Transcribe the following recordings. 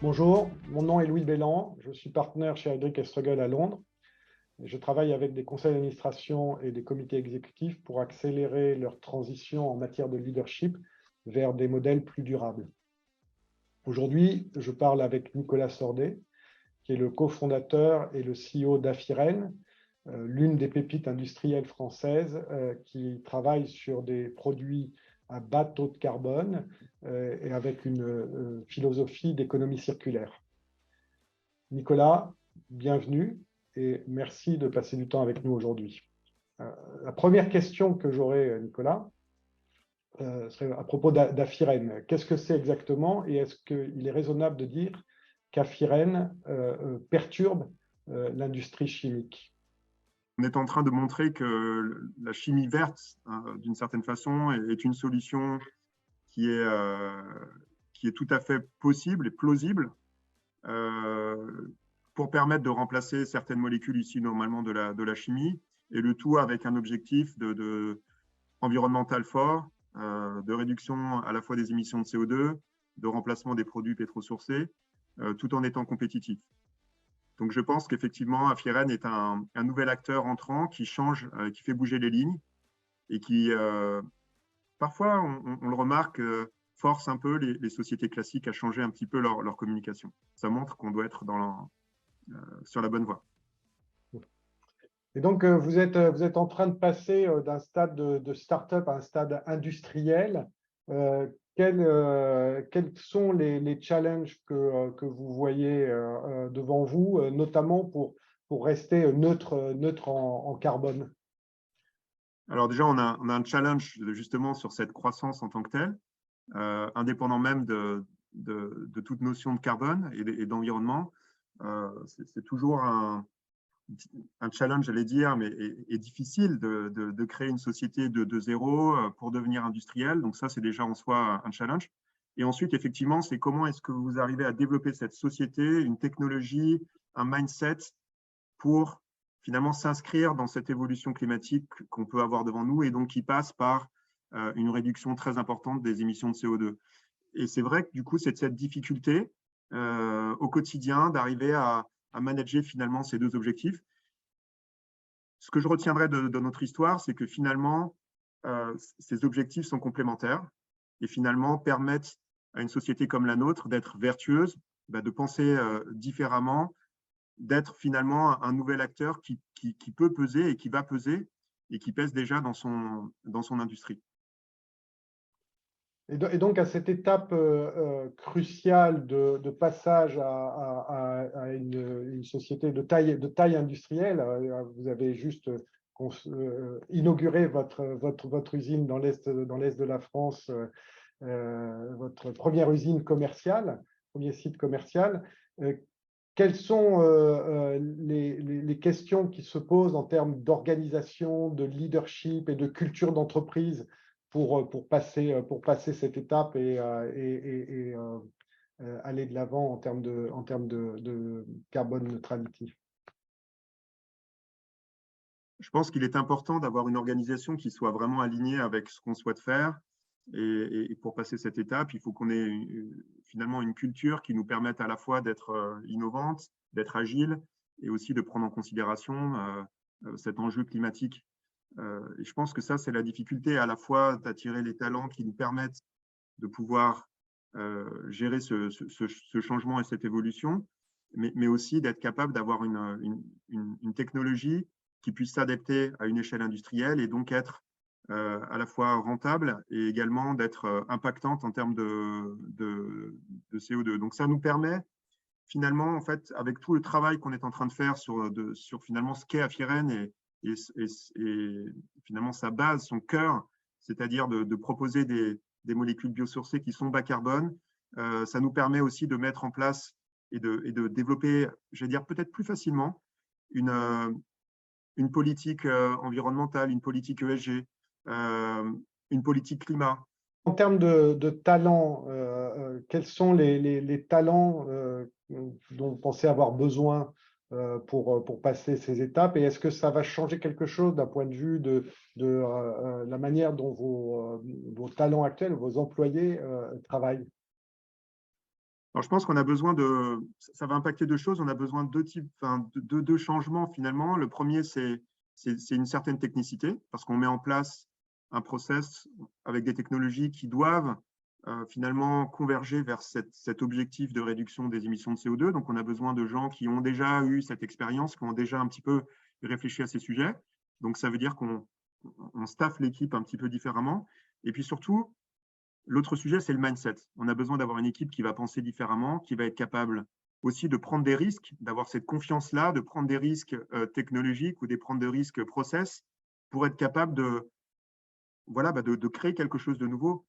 Bonjour, mon nom est Louis Belland, je suis partenaire chez Heidrick & Struggles à Londres. Je travaille avec des conseils d'administration et des comités exécutifs pour accélérer leur transition en matière de leadership vers des modèles plus durables. Aujourd'hui, je parle avec Nicolas Sordet, qui est le cofondateur et le CEO d'Afiren, l'une des pépites industrielles françaises qui travaille sur des produits à bas taux de carbone et avec une philosophie d'économie circulaire. Nicolas, bienvenue et merci de passer du temps avec nous aujourd'hui. La première question que j'aurais, Nicolas, serait à propos d'Afiren. Qu'est-ce que c'est exactement et est-ce qu'il est raisonnable de dire qu'Afiren perturbe l'industrie chimique? On est en train de montrer que la chimie verte, d'une certaine façon, est une solution qui est tout à fait possible et plausible pour permettre de remplacer certaines molécules issues normalement de la chimie, et le tout avec un objectif environnemental fort, de réduction à la fois des émissions de CO2, de remplacement des produits pétrosourcés, tout en étant compétitif. Donc, je pense qu'effectivement, Afiren est un nouvel acteur entrant qui change, qui fait bouger les lignes et qui, parfois, on le remarque, force un peu les sociétés classiques à changer un petit peu leur communication. Ça montre qu'on doit être sur la bonne voie. Et donc, vous êtes en train de passer d'un stade de start-up à un stade industriel. Quels sont les challenges que vous voyez devant vous, notamment pour rester neutre en carbone? Alors déjà, on a un challenge justement sur cette croissance en tant que telle, indépendant même de toute notion de carbone et d'environnement. C'est toujours un challenge, j'allais dire, mais est difficile de créer une société de zéro pour devenir industriel. Donc ça, c'est déjà en soi un challenge. Et ensuite, effectivement, c'est comment est-ce que vous arrivez à développer cette société, une technologie, un mindset pour finalement s'inscrire dans cette évolution climatique qu'on peut avoir devant nous et donc qui passe par une réduction très importante des émissions de CO2. Et c'est vrai que du coup, c'est cette difficulté au quotidien d'arriver à manager finalement ces deux objectifs. Ce que je retiendrai de notre histoire, c'est que finalement, ces objectifs sont complémentaires et finalement permettent à une société comme la nôtre d'être vertueuse, de penser différemment, d'être finalement un nouvel acteur qui peut peser et qui va peser et qui pèse déjà dans son industrie. Et donc, à cette étape cruciale de passage à une société de taille industrielle, vous avez juste inauguré votre usine dans l'Est de la France, votre première usine commerciale, premier site commercial. Quelles sont les questions qui se posent en termes d'organisation, de leadership et de culture d'entreprise pour passer cette étape et aller de l'avant en termes de carbone neutrality? Je pense qu'il est important d'avoir une organisation qui soit vraiment alignée avec ce qu'on souhaite faire. Et pour passer cette étape, il faut qu'on ait finalement une culture qui nous permette à la fois d'être innovante, d'être agile et aussi de prendre en considération cet enjeu climatique. Et je pense que ça, c'est la difficulté à la fois d'attirer les talents qui nous permettent de pouvoir gérer ce changement et cette évolution, mais aussi d'être capable d'avoir une technologie qui puisse s'adapter à une échelle industrielle et donc être à la fois rentable et également d'être impactante en termes de CO2. Donc ça nous permet finalement, en fait, avec tout le travail qu'on est en train de faire sur finalement ce qu'est Afiren et finalement sa base, son cœur, c'est-à-dire de proposer des molécules biosourcées qui sont bas carbone, ça nous permet aussi de mettre en place et de développer, je vais dire peut-être plus facilement, une politique environnementale, une politique ESG, une politique climat. En termes de talents, quels sont les talents dont vous pensez avoir besoin pour passer ces étapes? Et est-ce que ça va changer quelque chose d'un point de vue de la manière dont vos talents actuels, vos employés travaillent? Alors, je pense qu'on a besoin ça va impacter deux choses. On a besoin de deux types, enfin, de deux changements finalement. Le premier, c'est une certaine technicité, parce qu'on met en place un process avec des technologies qui doivent finalement converger vers cet objectif de réduction des émissions de CO2. Donc, on a besoin de gens qui ont déjà eu cette expérience, qui ont déjà un petit peu réfléchi à ces sujets. Donc, ça veut dire qu'on staffe l'équipe un petit peu différemment. Et puis surtout, l'autre sujet, c'est le mindset. On a besoin d'avoir une équipe qui va penser différemment, qui va être capable aussi de prendre des risques, d'avoir cette confiance-là, de prendre des risques technologiques ou de prendre des risques process pour être capable voilà, de créer quelque chose de nouveau.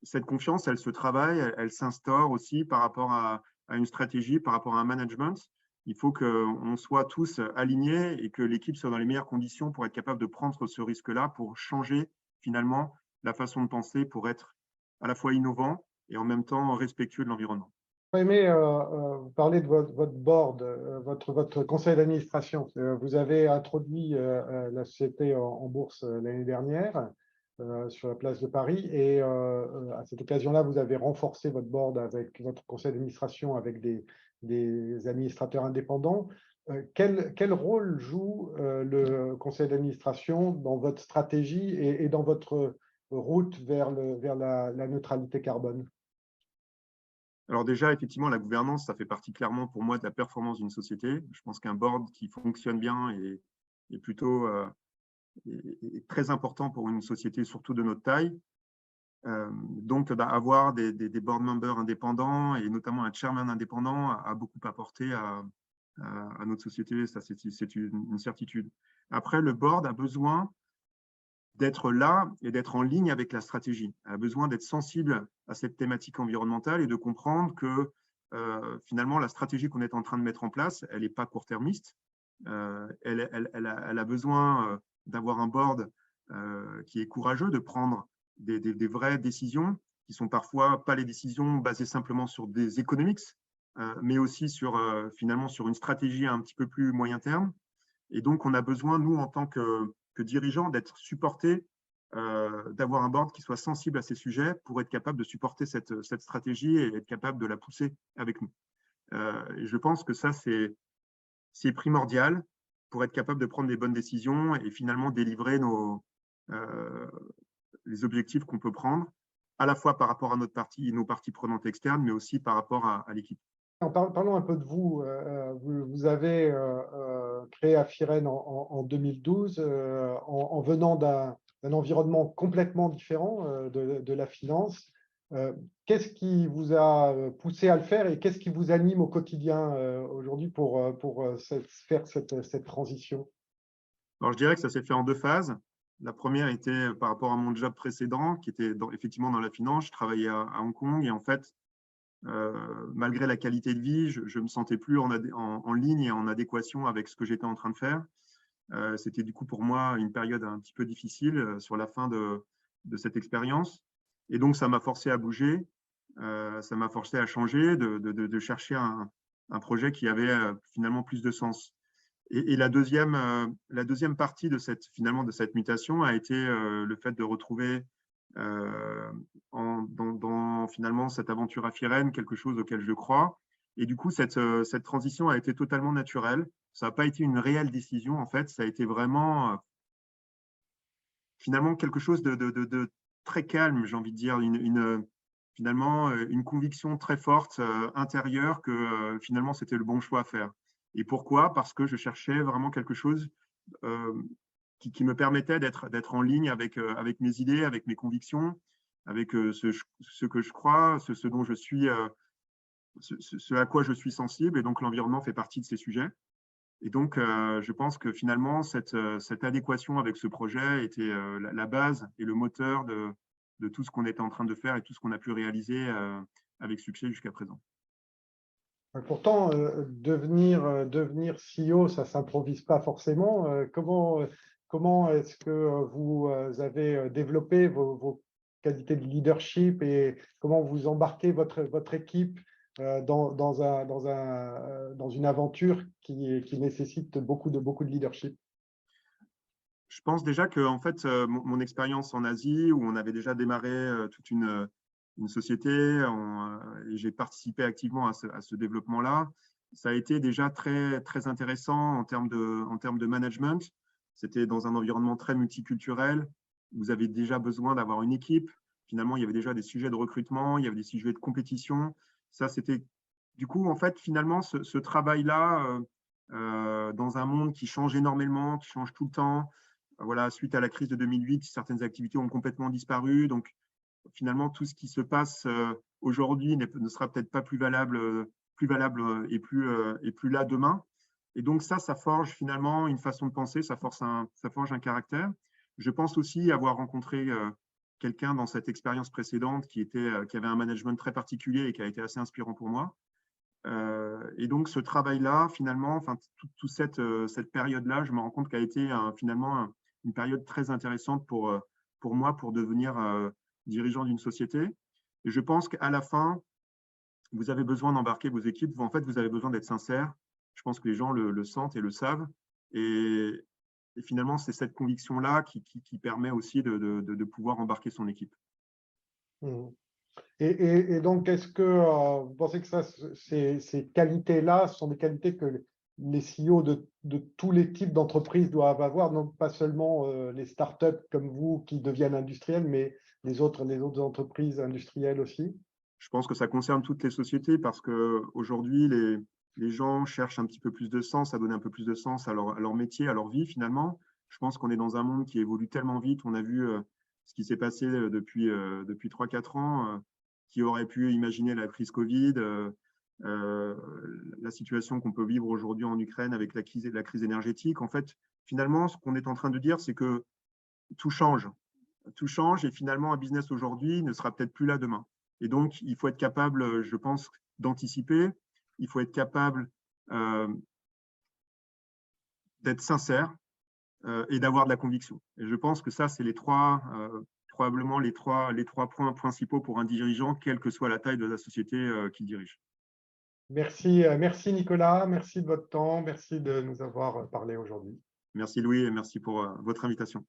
Cette confiance, elle se travaille, elle s'instaure aussi par rapport à une stratégie, par rapport à un management. Il faut qu'on soit tous alignés et que l'équipe soit dans les meilleures conditions pour être capable de prendre ce risque-là, pour changer finalement la façon de penser, pour être à la fois innovant et en même temps respectueux de l'environnement. J'aurais aimé vous parler de votre board, votre conseil d'administration. Vous avez introduit la société en bourse l'année dernière sur la place de Paris et à cette occasion-là, vous avez renforcé votre board avec votre conseil d'administration avec des administrateurs indépendants. Quel rôle joue le conseil d'administration dans votre stratégie et dans votre route vers la neutralité carbone? Alors déjà, effectivement, la gouvernance, ça fait partie clairement pour moi de la performance d'une société. Je pense qu'un board qui fonctionne bien est plutôt est très important pour une société, surtout de notre taille. Donc, avoir des board members indépendants et notamment un chairman indépendant a beaucoup apporté à notre société. Ça, c'est une certitude. Après, le board a besoin d'être là et d'être en ligne avec la stratégie. Elle a besoin d'être sensible à cette thématique environnementale et de comprendre que finalement, la stratégie qu'on est en train de mettre en place, elle n'est pas court-termiste. Elle a besoin d'avoir un board qui est courageux, de prendre des vraies décisions qui sont parfois pas les décisions basées simplement sur des economics, mais aussi finalement sur une stratégie un petit peu plus moyen terme. Et donc, on a besoin, nous, en tant que dirigeants, d'être supportés, d'avoir un board qui soit sensible à ces sujets pour être capable de supporter cette stratégie et être capable de la pousser avec nous. Et je pense que ça, c'est primordial pour être capable de prendre les bonnes décisions et finalement délivrer les objectifs qu'on peut prendre, à la fois par rapport à nos parties prenantes externes, mais aussi par rapport à l'équipe. Parlons un peu de vous. Vous avez créé Afiren en 2012 en venant d'un environnement complètement différent de la finance. Qu'est-ce qui vous a poussé à le faire et qu'est-ce qui vous anime au quotidien aujourd'hui pour faire cette transition? Alors, je dirais que ça s'est fait en deux phases. La première était par rapport à mon job précédent, qui était effectivement dans la finance. Je travaillais à Hong Kong et en fait, malgré la qualité de vie, je ne me sentais plus en ligne et en adéquation avec ce que j'étais en train de faire. C'était du coup pour moi une période un petit peu difficile sur la fin de cette expérience. Et donc, ça m'a forcé à bouger, ça m'a forcé à changer, de chercher un projet qui avait finalement plus de sens. Et la deuxième partie de cette mutation a été le fait de retrouver dans finalement cette aventure Afiren quelque chose auquel je crois. Et du coup, cette transition a été totalement naturelle. Ça n'a pas été une réelle décision, en fait. Ça a été vraiment finalement quelque chose de très calme, j'ai envie de dire, finalement une conviction très forte intérieure que finalement c'était le bon choix à faire. Et pourquoi? Parce que je cherchais vraiment quelque chose qui me permettait d'être en ligne avec mes idées, avec mes convictions, avec ce que je crois, ce dont je suis, ce à quoi je suis sensible. Et donc, l'environnement fait partie de ces sujets. Et donc, je pense que finalement, cette adéquation avec ce projet était la base et le moteur de tout ce qu'on était en train de faire et tout ce qu'on a pu réaliser avec succès jusqu'à présent. Pourtant, devenir CEO, ça ne s'improvise pas forcément. Comment est-ce que vous avez développé vos qualités de leadership et comment vous embarquez votre équipe dans une aventure qui nécessite beaucoup de leadership? Je pense déjà que en fait, mon expérience en Asie, où on avait déjà démarré toute une une société, et j'ai participé activement à ce développement-là. Ça a été déjà très, très intéressant en termes de management. C'était dans un environnement très multiculturel. Vous avez déjà besoin d'avoir une équipe. Finalement, il y avait déjà des sujets de recrutement, il y avait des sujets de compétition. Ça, c'était… Du coup, en fait, finalement, ce travail-là, dans un monde qui change énormément, qui change tout le temps, voilà, suite à la crise de 2008, certaines activités ont complètement disparu. Donc, finalement, tout ce qui se passe aujourd'hui ne sera peut-être pas plus valable et plus là demain. Et donc ça forge finalement une façon de penser, ça forge un caractère. Je pense aussi avoir rencontré quelqu'un dans cette expérience précédente qui avait un management très particulier et qui a été assez inspirant pour moi. Et donc ce travail-là, finalement, enfin, toute cette période-là, je me rends compte qu'elle a été finalement une période très intéressante pour moi, pour devenir dirigeant d'une société. Et je pense qu'à la fin, vous avez besoin d'embarquer vos équipes. En fait, vous avez besoin d'être sincère. Je pense que les gens le sentent et le savent. Et finalement, c'est cette conviction-là qui permet aussi de pouvoir embarquer son équipe. Mmh. Et donc, est-ce que vous pensez que ces qualités-là sont des qualités que les CEO de tous les types d'entreprises doivent avoir, non pas seulement les startups comme vous qui deviennent industriels, mais les autres entreprises industrielles aussi? Je pense que ça concerne toutes les sociétés parce qu'aujourd'hui, les gens cherchent un petit peu plus de sens, à donner un peu plus de sens à leur métier, à leur vie finalement. Je pense qu'on est dans un monde qui évolue tellement vite. On a vu ce qui s'est passé depuis 3-4 ans. Qui aurait pu imaginer la crise Covid, la situation qu'on peut vivre aujourd'hui en Ukraine avec la crise énergétique. En fait, finalement, ce qu'on est en train de dire, c'est que tout change. Tout change et finalement, un business aujourd'hui ne sera peut-être plus là demain. Et donc, il faut être capable, je pense, d'anticiper. Il faut être capable d'être sincère et d'avoir de la conviction. Et je pense que ça, c'est probablement les trois points principaux pour un dirigeant, quelle que soit la taille de la société qu'il dirige. Merci, merci Nicolas, merci de votre temps, merci de nous avoir parlé aujourd'hui. Merci Louis et merci pour votre invitation.